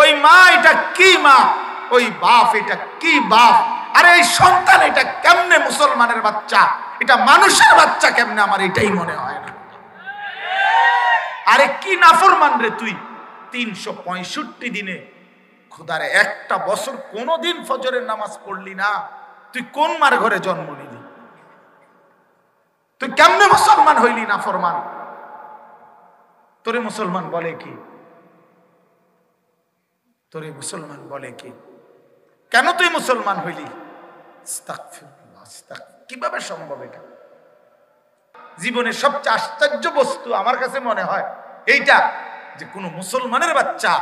ওই মা এটা কি মা, ওই বাপ এটা কি বাপ, আরে এই সন্তান এটা কেমনে মুসলমানের বাচ্চা, এটা মানুষের বাচ্চা কেমনে, আমার এটাই মনে হয় না। আরে কি নাফরমান রে তুই, 365 দিনে খোদারে একটা বছর কোনদিন ফজরের নামাজ পড়লি না, তুই কোন মার ঘরে জন্ম নিলি? তুই কেমনে মুসলমান হইলি নাফরমান? তোরে মুসলমান বলে কি? তোরে মুসলমান বলে কি? কেন তুই মুসলমান হইলি? কিভাবে সম্ভব এটা? জীবনের সবচেয়ে আশ্চর্য বস্তু আমার কাছে মনে হয় এইটা, যে কোন মুসলমানের বাচ্চা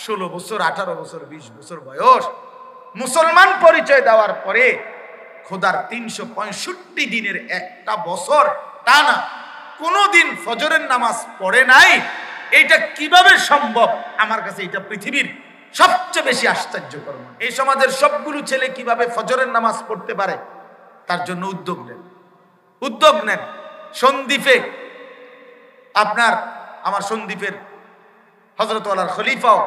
16 বছর 18 বছর 20 বছর বয়স মুসলমান পরিচয় দেওয়ার পরে খোদার 365 দিনের একটা বছর টানা কোনদিন ফজরের নামাজ পড়ে নাই, এইটা কিভাবে সম্ভব? আমার কাছে এটা পৃথিবীর সবচেয়ে বেশি আশ্চর্যকর। এই সমাজের সবগুলো ছেলে কিভাবে ফজরের নামাজ পড়তে পারে, তার জন্য উদ্যোগ নেন। সন্দ্বীপে আপনার আমার সন্দ্বীপের হযরত ওয়ালার খলিফাও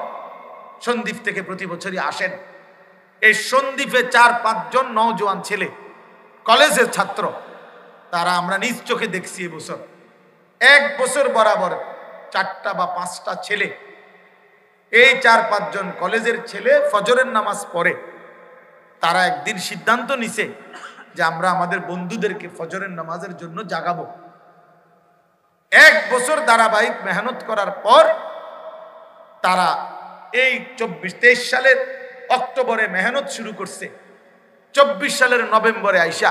সন্দ্বীপ থেকে প্রতি বছরই আসেন। এই সন্দ্বীপে 4-5 জন নওজোয়ান ছেলে, কলেজের ছাত্র, তারা আমরা নিজ চোখে দেখছি এবছর এক বছর বরাবর 4টা বা 5টা ছেলে, এই 4-5 জন কলেজের ছেলে ফজরের নামাজ পড়ে। তারা একদিন সিদ্ধান্ত নিছে যে আমরা আমাদের বন্ধুদেরকে ফজরের নামাজের জন্য জাগাবো। এক বছর ধারাবাহিক মেহনত করার পর তারা এই 23 সালের অক্টোবরে মেহনত শুরু করছে। 24 সালের নভেম্বরে আইসা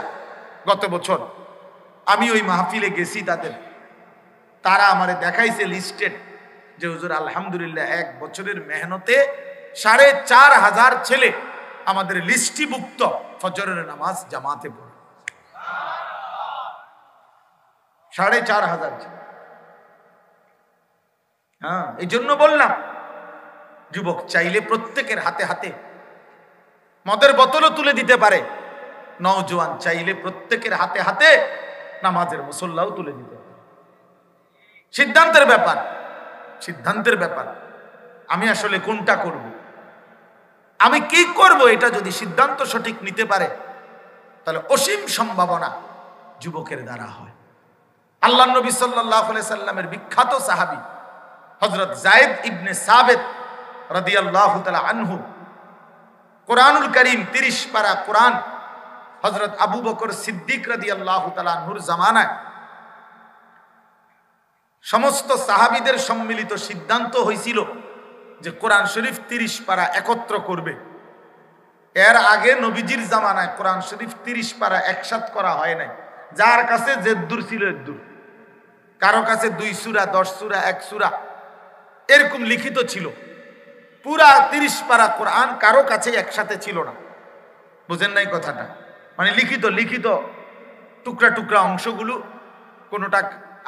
গত বছর আমি ওই মাহফিলে গেছি তাদের, তারা আমারে দেখাইছে লিস্টেড যে হুজুর আলহামদুলিল্লাহ এক বছরের মেহনতে 4500 ছেলে আমাদের লিস্টিভুক্ত ফজরের নামাজ জামাতে পড়ে। 4500। হ্যাঁ, এই জন্য বললাম যুবক চাইলে প্রত্যেকের হাতে হাতে মদের বোতলও তুলে দিতে পারে, নওজোয়ান চাইলে প্রত্যেকের হাতে হাতে নামাজের মুসল্লাও তুলে দিতে পারে। সিদ্ধান্তের ব্যাপার। আমি আসলে কোনটা করব, আমি কি করব, এটা যদি সিদ্ধান্ত সঠিক নিতে পারে তাহলে অসীম সম্ভাবনা যুবকের দ্বারা হয়। আল্লাহ নবী সাল্লাল্লাহু আলাইহি সাল্লামের বিখ্যাত সাহাবী হযরত যায়েদ ইবনে সাবিত রাদিয়াল্লাহু তাআলা আনহু, কোরআনুল কারীম 30 পারা কোরআন হযরত আবু বকর সিদ্দিক রাদিয়াল্লাহু তাআলা আনহুর জামানায় সমস্ত সাহাবীদের সম্মিলিত সিদ্ধান্ত হয়েছিল যে কোরআন শরীফ 30 পারা একত্র করবে। এর আগে নবীজির জামানায় কোরআন শরীফ 30 পারা একসাথ করা হয় নাই। যার কাছে যেদ্দুর ছিল এদ্দুর, কারো কাছে 2 সূরা 10 সূরা 1 সূরা এরকম লিখিত ছিল। পুরা 30 পারা কোরআন কারো কাছে একসাথে ছিল না। বুঝেন নাই কথাটা? মানে লিখিত টুকরা টুকরা অংশগুলো, কোনোটা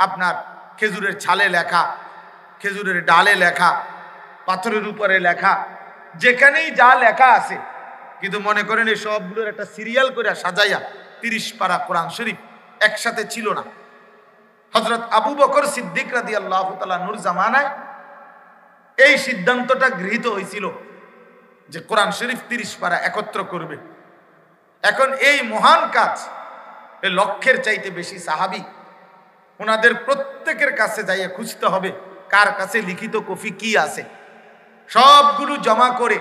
আপনার খেজুরের ছালে লেখা, খেজুরের ডালে লেখা, পাথরের উপরে লেখা, যেখানেই যা লেখা আছে। কিন্তু মনে করেন এই সবগুলোর একটা সিরিয়াল করে সাজাইয়া 30 পারা কোরআন শরীফ একসাথে ছিল না। হযরত আবু বকর সিদ্দিক রাদিয়াল্লাহু তাআলা নূর জামানায় এই সিদ্ধান্তটা গৃহীত হয়েছিল যে কোরআন শরীফ 30 পারা একত্র করবে। এখন এই মহান কাজ, এই লক্ষের চাইতে বেশি সাহাবী, ওনাদের প্রত্যেকের কাছে যাইয়া খুঁজতে হবে কার কাছে লিখিত কপি কি আছে। সবগুলো জমা করে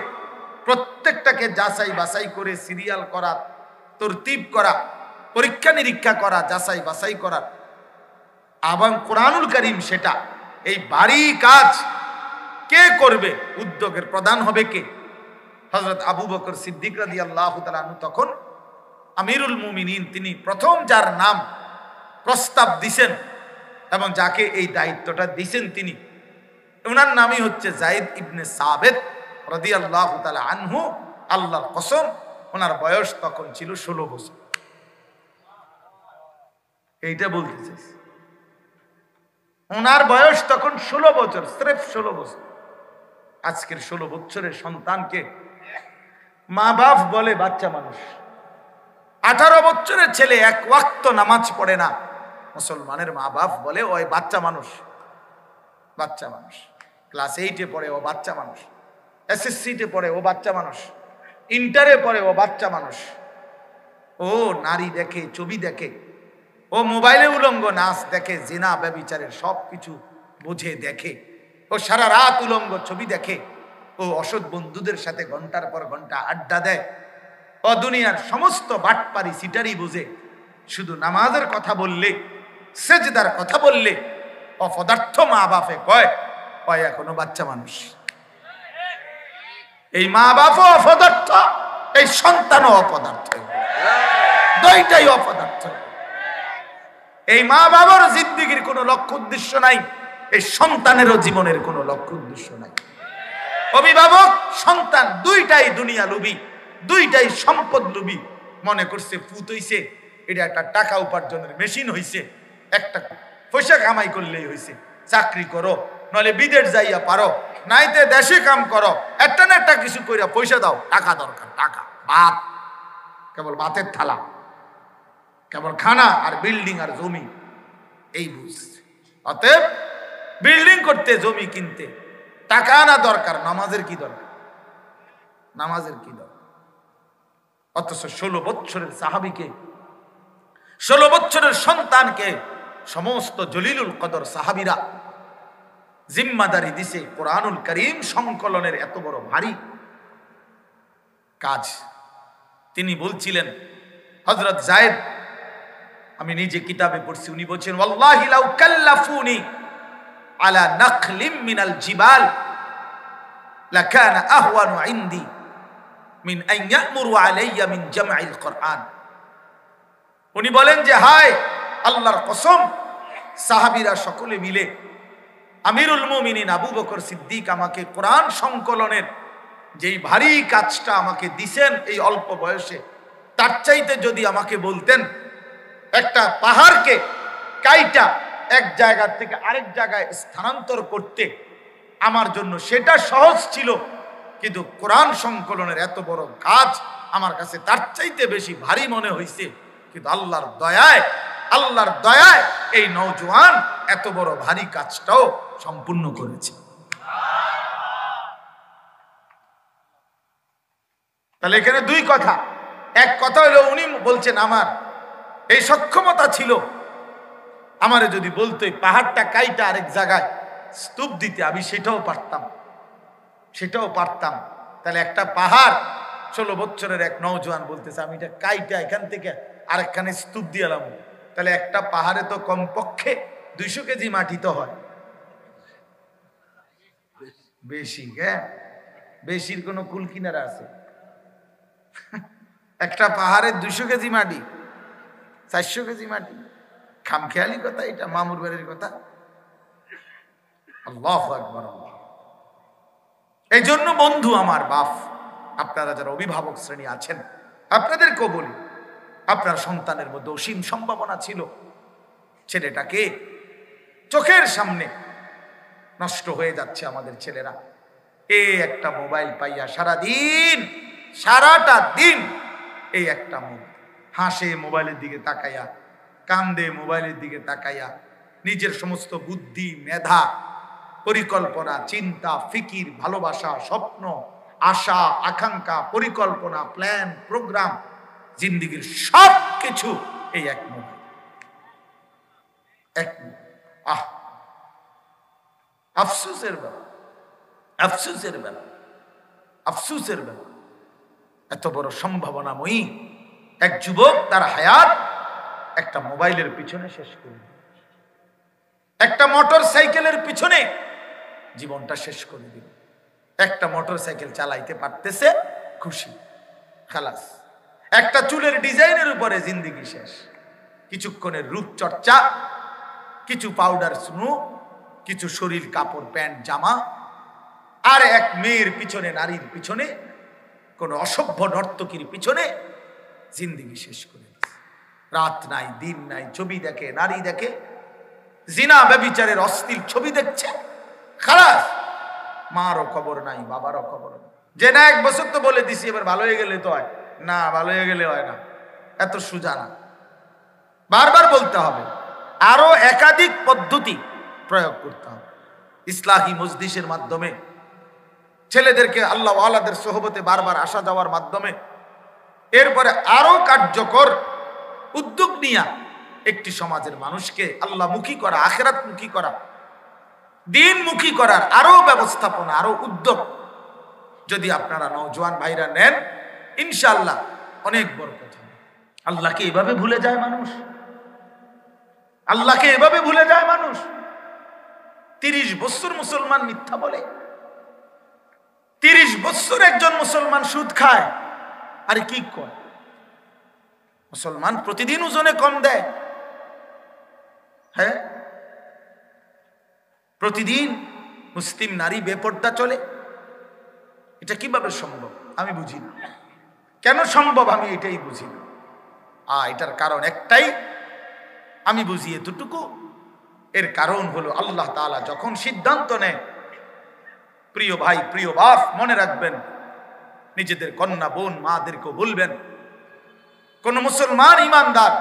প্রত্যেকটাকে যাচাই বাছাই করে সিরিয়াল করা, তরতিব করা, পরীক্ষা নিরীক্ষা করা, যাচাই বাছাই করা, এবং কোরআনুল কারীম সেটা এই ভারী কাজ কে করবে, উদ্যোগের প্রধান হবে কে? হযরত আবু বকর সিদ্দিক রাদিয়াল্লাহু তাআলা আনহু তখন আমিরুল মুমিনিন, তিনি প্রথম যার নাম প্রস্তাব দিছেন এবং যাকে এই দায়িত্বটা দিছেন তিনি, ওনার নামই হচ্ছে যায়েদ ইবনে সাবিত রাদিয়াল্লাহু তাআলা আনহু। আল্লাহর কসম, ওনার বয়স তখন ছিল 16 বছর। এইটা বলতে চাইছি, ওনার বয়স তখন 16 বছর, স্রেফ 16 বছর। আজকের 16 বছরের সন্তানকে মা বাপ বলে বাচ্চা মানুষ। 18 বছরের ছেলে এক ওয়াক্ত নামাজ পড়ে না, মুসলমানের মা বাপ বলে ওই বাচ্চা মানুষ, ক্লাস 8-এ পড়ে, ও বাচ্চা মানুষ। এসএসসিতে পড়ে ও বাচ্চা মানুষ, ইন্টারে পড়ে ও বাচ্চা মানুষ, ও নারী দেখে, ছবি দেখে, ও মোবাইলে উলঙ্গ নাচ দেখে, জিনা ব্যভিচারের সব কিছু বুঝে দেখে, ও সারা রাত উলঙ্গ ছবি দেখে, ও অসৎ বন্ধুদের সাথে ঘন্টার পর ঘন্টা আড্ডা দেয়, ও দুনিয়ার সমস্ত বাটপারি সিটারি বুঝে। শুধু নামাজের কথা বললে, সেজদার কথা বললে অপদার্থ মা বাপে কয়, কয় এখনো বাচ্চা মানুষ। এই মা বাপও অপদার্থ, এই সন্তানও অপদার্থ, দুইটাই অপদার্থ। এই মা বাবার জিন্দেগির কোনো লক্ষ্য উদ্দেশ্য নাই, এই সন্তানেরও জীবনের কোনো লক্ষ্য উদ্দেশ্য নাই। অভিভাবক সন্তান দুইটাই দুনিয়া লোভী, দুইটাই সম্পদ লোভী। মনে করছে পুত হইছে, এটা একটা টাকা উপার্জনের মেশিন হইছে, একটা পয়সা কামাই করলেই হইছে। চাকরি করো, নলে বিদেশ যাইয়া পারো, নাইতে দেশে কাম করো, একটা না একটা কিছু কইরা পয়সা দাও, টাকা দরকার, টাকা, ভাত, কেবল ভাতের থালা, কেবল খানা আর বিল্ডিং আর জমি, এই বুঝ। অতএব বিল্ডিং করতে, জমি কিনতে টাকা আনা দরকার, নামাজের কি দরকার? নামাজের কি দরকার? অথচ 16 বছরের সাহাবীকে, 16 বছরের সন্তানকে সমস্ত জলিলুল কদর সাহাবীরা জিম্মাদারি দিছে কোরআনুল কারীম সংকলনের এত বড় ভারী কাজ। তিনি বলছিলেন, হযরত যায়েদ, আমি নিজে কিতাবে পড়ছি, উনি বলছেন, ওয়াল্লাহি লাউ কাল্লাফুনি আলা নাখলিম মিনাল জিবাল লাকানা আহওয়ানু ইনদি মিন আন ইয়ামুরু আলাইয়া মিন জামঈল কোরআন। উনি বলেন যে, হায় আল্লাহর কসম, সাহাবীরা সকলে মিলে আমিরুল মুমিনিন আবু বকর সিদ্দিক আমাকে কোরআন সংকলনের যেই ভারী কাজটা আমাকে দিছেন এই অল্প বয়সে, তার চাইতে যদি আমাকে বলতেন একটা পাহাড়কে কাইটা এক জায়গা থেকে আরেক জায়গায় স্থানান্তর করতে, আমার জন্য সেটা সহজ ছিল, কিন্তু কোরআন সংকলনের এত বড় কাজ আমার কাছে তার চাইতে বেশি ভারী মনে হয়েছে। কিন্তু আল্লাহর দয়ায়, আল্লাহর দয়ায় এই নওজোয়ান এত বড় ভারী কাজটাও সম্পূর্ণ করেছে। তাহলে এখানে দুই কথা। এক কথা হলো, উনি বলছেন আমার এই সক্ষমতা ছিল, আমারে যদি বলতো পাহাড়টা কাইটা আরেক জায়গায় স্তূপ দিতে, আমি সেটাও পারতাম, সেটাও পারতাম। তাহলে একটা পাহাড়, 16 বছরের এক নওজোয়ান বলতেছে আমি এটা কাইটা এখান থেকে আরেকখানে স্তূপ দিয়ে এলাম, তাহলে একটা পাহাড়ে তো কমপক্ষে 200 কেজি মাটি তো হয়, বেশি। হ্যাঁ, বেশির কোনো কুল কিনারা আছে? একটা পাহাড়ে 200 কেজি মাটি, 400 কেজি মাটি, খামখেয়ালি কথা এটা, মামুর বাড়ির কথা। আল্লাহু আকবার। এই জন্য বন্ধু আমার, বাপ, আপনারা যারা অভিভাবক শ্রেণী আছেন, আপনাদেরকেও বলি, আপনার সন্তানের মধ্যে অসীম সম্ভাবনা ছিল, ছেলেটাকে চোখের সামনে নষ্ট হয়ে যাচ্ছে আমাদের ছেলেরা। একটা মোবাইল পাইয়া সারাদিন, সারাটা দিন এই একটা হাসে মোবাইলের দিকে তাকাইয়া, কান্দে মোবাইলের দিকে তাকাইয়া, নিজের সমস্ত বুদ্ধি, মেধা, পরিকল্পনা, চিন্তা, ফিকির, ভালোবাসা, স্বপ্ন, আশা, আকাঙ্ক্ষা, পরিকল্পনা, প্ল্যান, প্রোগ্রাম, জিন্দেগির সব কিছু এই এক মোবাইল, এক। আফসোসের বেলা, আফসোসের বেলা, আফসোসের বেলা। এত বড় সম্ভাবনাময়ী এক যুবক তার হায়াত একটা মোবাইলের পিছনে শেষ করে, একটা মোটর সাইকেলের পিছনে জীবনটা শেষ করে দিল। একটা মোটর সাইকেল চালাইতে পারতেছে, খুশি, খালাস। একটা চুলের ডিজাইনের উপরে জিন্দেগি শেষ। কিছুক্ষণের রূপচর্চা, কিছু পাউডার স্নো, কিছু শরীর কাপড়, প্যান্ট, জামা, আর এক মেয়ের পিছনে, নারীর পিছনে, কোন অসভ্য নর্তকীর পিছনে জিন্দেগি শেষ করে দিচ্ছে। রাত নাই, দিন নাই, ছবি দেখে, নারী দেখে, জিনা ব্যভিচারের অশ্লীল ছবি দেখছে, খালাস। মারও খবর নাই, বাবারও খবর নাই। যে না 1 বছর তো বলে দিছি, এবার ভালো হয়ে গেলে তো হয় না, ভালো হয়ে গেলে হয় না, এত সোজা না, বারবার বলতে হবে। আরো একাধিক পদ্ধতি প্রয়োগ করতে হবে। ইসলাহি মজলিসের মাধ্যমে ছেলেদেরকে আল্লাহ ওয়ালাদের সোহবতে বারবার আসা যাওয়ার মাধ্যমে এরপরে আরো কার্যকর উদ্যোগ নিয়ে একটি সমাজের মানুষকে আল্লাহমুখী করা, আখিরাতমুখী করা, দিনমুখী করার আরো ব্যবস্থাপনা, আরো উদ্যোগ যদি আপনারা নওজোয়ান ভাইরা নেন, ইনশাআল্লাহ অনেক বড় কথা। আল্লাহকে এভাবে ভুলে যায় মানুষ, আল্লাহকে এভাবে ভুলে যায় মানুষ। 30 বছর মুসলমান মিথ্যা বলে, 30 বছর একজন মুসলমান সুদ খায়। আরে কি কয়? মুসলমান প্রতিদিন ওজনে কম দেয়, হ্যাঁ, প্রতিদিন মুসলিম নারী বেপর্দা চলে। এটা কিভাবে সম্ভব আমি বুঝি না। কেন সম্ভব আমি এটাই বুঝি না। এটার কারণ একটাই, আমি বুঝি এতটুকু। এর কারণ হলো আল্লাহ তাআলা যখন সিদ্ধান্ত নেয়, প্রিয় ভাই প্রিয় বাপ মনে রাখবেন, নিজেদের কন্যা বোন মাদেরকে বলবেন, কোন মুসলমান ইমানদার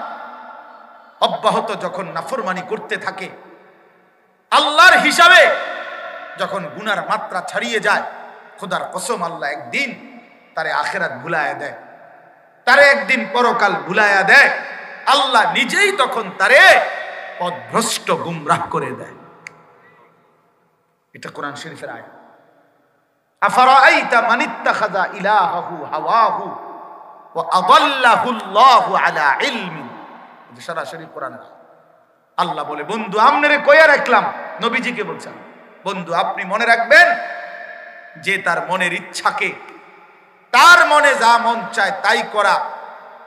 অব্যাহত যখন নাফরমানি করতে থাকে, আল্লাহর হিসাবে যখন গুনার মাত্রা ছাড়িয়ে যায়, খোদার কসম আল্লাহ একদিন তারে আখিরাত ভুলায়া দেয়, তারে একদিন পরকাল ভুলায়া দেয়। আল্লাহ নিজেই তখন তারে পথভ্রষ্ট গুমরাহ করে দেয়। এটা কোরআন শরীফের আয়াত। আফারাআইতা মান ইত্তাখাযা ইলাহাহু হাওয়াহু ওয়া আদাল্লাহু আল্লাহু আলা ইলমিন। সরাসরি কোরআন। আল্লাহ বলে, বন্ধু আমনেরে কইয়া রাখলাম, নবীজিকে বলছেন, বন্ধু আপনি মনে রাখবেন যে তার মনের ইচ্ছাকে, তার মনে যা মন চায় তাই করা,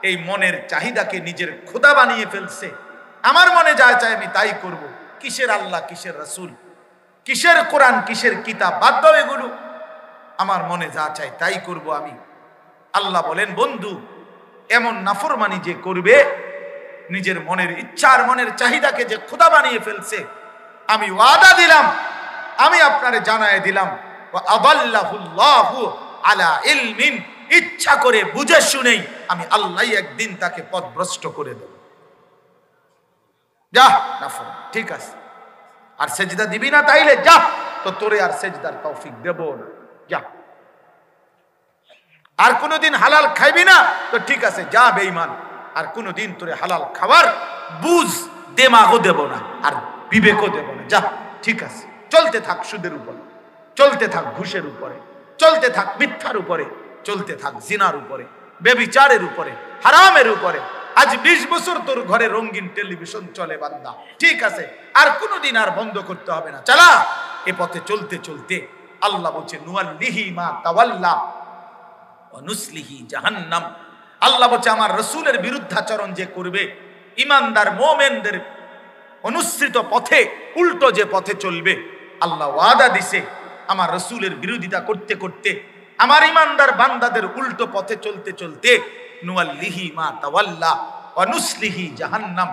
এই মনের চাহিদাকে নিজের খোদা বানিয়ে ফেলছে। আমার মনে যা চায় আমি তাই করব। কিসের আল্লাহ, কিসের রাসূল, কিসের কোরআন, কিসের কিতাব, বাদ দাও এগুলো। আমার মনে যা চায় তাই করব আমি। আল্লাহ বলেন, বন্ধু এমন নাফরমানি যে করবে, নিজের মনের ইচ্ছার মনের চাহিদাকে যে খোদা বানিয়ে ফেলছে, আমি ওয়াদা দিলাম, আমি আপনারে জানায় দিলাম, ওয়া আদাল্লাহুল্লাহু আলা ইলমিন, ইচ্ছা করে বুঝে শুনেই আমি আল্লাহ একদিন তাকে পথভ্রষ্ট করে দেব। যা নাফরমান, ঠিক আছে, আর সেজদা দিবি না তাইলে যা, তো তোরে আর সেজদার তৌফিক দেব না, যা। আর কোনোদিন হালাল খাইবি না, তো ঠিক আছে যা বেঈমান, আর কোনোদিন তোরে হালাল খাবার বুঝ দেমাগও দেব না, আর বিবেকও দেব না, যা, ঠিক আছে। চলতে থাক সুদের উপরে, চলতে থাক ঘুষের উপরে, চলতে থাক মিথ্যার উপরে, চলতে থাক জিনার উপরে, বেবিচারের উপরে, হারামের উপরে। আজ 20 বছর তোর ঘরে রঙিন টেলিভিশন চলে বান্দা, ঠিক আছে, আর কোনোদিন আর বন্ধ করতে হবে না, চালা। এ পথে চলতে চলতে আল্লাহ বলছে, নুয়াল্লিহি মা তাওয়াল্লা ওয়া নুসলিহি জাহান্নাম। আল্লাহ বলছে, আমার রাসূলের বিরুদ্ধাচরণ যে করবে, ইমানদার মুমিনদের অনুসৃত পথে উল্টো যে পথে চলবে, আল্লাহ ওয়াদা দিছে, আমার রাসূলের বিরোধিতা করতে করতে, আমার ইমানদার বান্দাদের উল্টো পথে চলতে চলতে, নুয়াল্লিহি মা তাওয়াল্লা ওয়া নুসলিহি জাহান্নাম।